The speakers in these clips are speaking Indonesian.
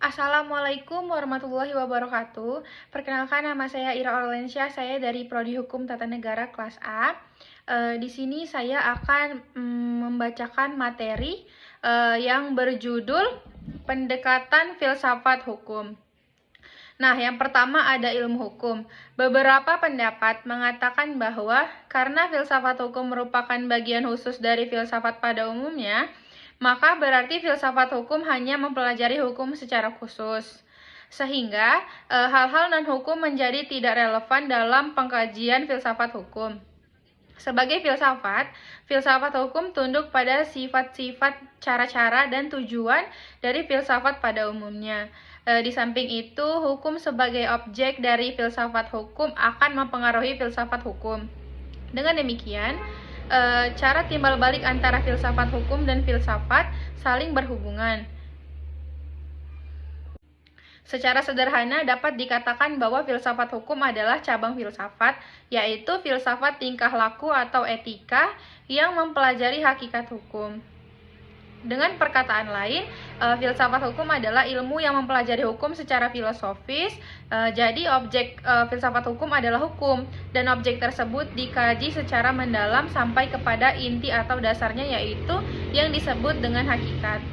Assalamualaikum warahmatullahi wabarakatuh. Perkenalkan, nama saya Ira Orlensyah, saya dari Prodi Hukum Tata Negara kelas A. Di sini saya akan membacakan materi yang berjudul Pendekatan Filsafat Hukum. Nah, yang pertama ada ilmu hukum. Beberapa pendapat mengatakan bahwa karena filsafat hukum merupakan bagian khusus dari filsafat pada umumnya, maka berarti filsafat hukum hanya mempelajari hukum secara khusus. Sehingga hal-hal non-hukum menjadi tidak relevan dalam pengkajian filsafat hukum. Sebagai filsafat, filsafat hukum tunduk pada sifat-sifat, cara-cara, dan tujuan dari filsafat pada umumnya. Di samping itu, hukum sebagai objek dari filsafat hukum akan mempengaruhi filsafat hukum. Dengan demikian, cara timbal balik antara filsafat hukum dan filsafat saling berhubungan. Secara sederhana dapat dikatakan bahwa filsafat hukum adalah cabang filsafat, yaitu filsafat tingkah laku atau etika yang mempelajari hakikat hukum. Dengan perkataan lain, filsafat hukum adalah ilmu yang mempelajari hukum secara filosofis. Jadi objek filsafat hukum adalah hukum, dan objek tersebut dikaji secara mendalam sampai kepada inti atau dasarnya, yaitu yang disebut dengan hakikat.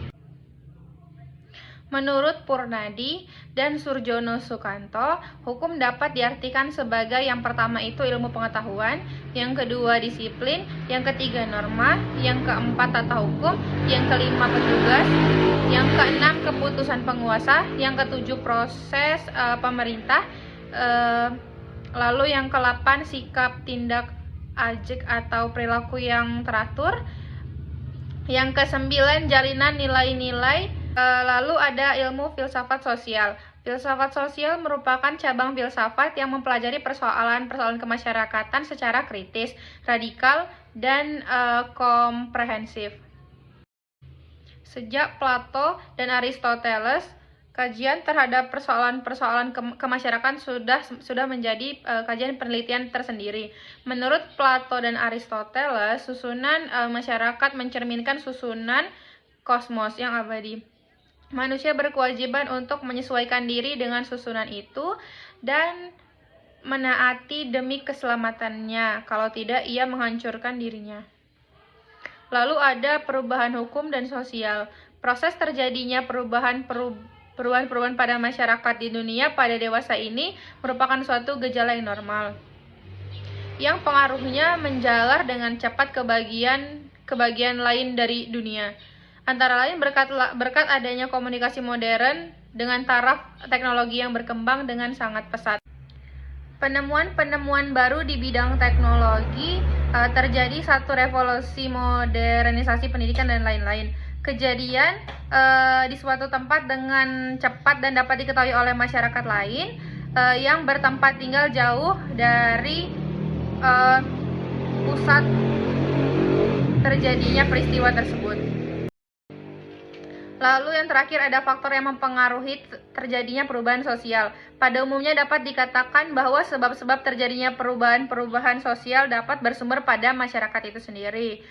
Menurut Purnadi dan Surjono Sukanto, hukum dapat diartikan sebagai yang pertama itu ilmu pengetahuan, yang kedua disiplin, yang ketiga norma, yang keempat tata hukum, yang kelima petugas, yang keenam keputusan penguasa, yang ketujuh proses pemerintah, lalu yang ke-8 sikap, tindak, ajek atau perilaku yang teratur, yang ke-9 jalinan nilai-nilai. Lalu ada ilmu filsafat sosial. Filsafat sosial merupakan cabang filsafat yang mempelajari persoalan-persoalan kemasyarakatan secara kritis, radikal, dan komprehensif. Sejak Plato dan Aristoteles, kajian terhadap persoalan-persoalan kemasyarakatan sudah menjadi kajian penelitian tersendiri. Menurut Plato dan Aristoteles, susunan masyarakat mencerminkan susunan kosmos yang abadi. Manusia berkewajiban untuk menyesuaikan diri dengan susunan itu dan menaati demi keselamatannya. Kalau tidak, ia menghancurkan dirinya. Lalu ada perubahan hukum dan sosial. Proses terjadinya perubahan pada masyarakat di dunia pada dewasa ini merupakan suatu gejala yang normal, yang pengaruhnya menjalar dengan cepat ke bagian lain dari dunia. Antara lain berkat adanya komunikasi modern dengan taraf teknologi yang berkembang dengan sangat pesat. Penemuan-penemuan baru di bidang teknologi, terjadi satu revolusi modernisasi pendidikan dan lain-lain. Kejadian di suatu tempat dengan cepat dan dapat diketahui oleh masyarakat lain yang bertempat tinggal jauh dari pusat terjadinya peristiwa tersebut. Lalu yang terakhir ada faktor yang mempengaruhi terjadinya perubahan sosial. Pada umumnya dapat dikatakan bahwa sebab-sebab terjadinya perubahan sosial dapat bersumber pada masyarakat itu sendiri.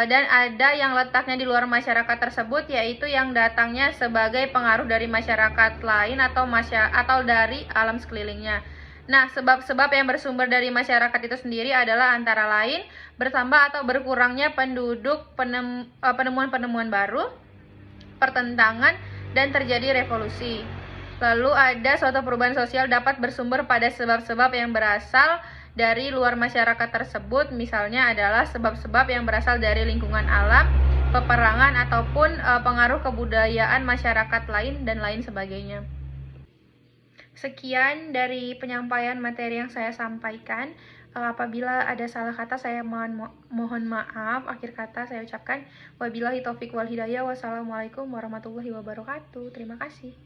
Dan ada yang letaknya di luar masyarakat tersebut, yaitu yang datangnya sebagai pengaruh dari masyarakat lain atau dari alam sekelilingnya. Nah, sebab-sebab yang bersumber dari masyarakat itu sendiri adalah antara lain bertambah atau berkurangnya penduduk, penemuan-penemuan baru, pertentangan, dan terjadi revolusi. Lalu ada suatu perubahan sosial dapat bersumber pada sebab-sebab yang berasal dari luar masyarakat tersebut, misalnya adalah sebab-sebab yang berasal dari lingkungan alam, peperangan, ataupun pengaruh kebudayaan masyarakat lain dan lain sebagainya. Sekian dari penyampaian materi yang saya sampaikan. Apabila ada salah kata, saya mohon maaf. Akhir kata saya ucapkan wabillahi taufik wal hidayah. Wassalamualaikum warahmatullahi wabarakatuh. Terima kasih.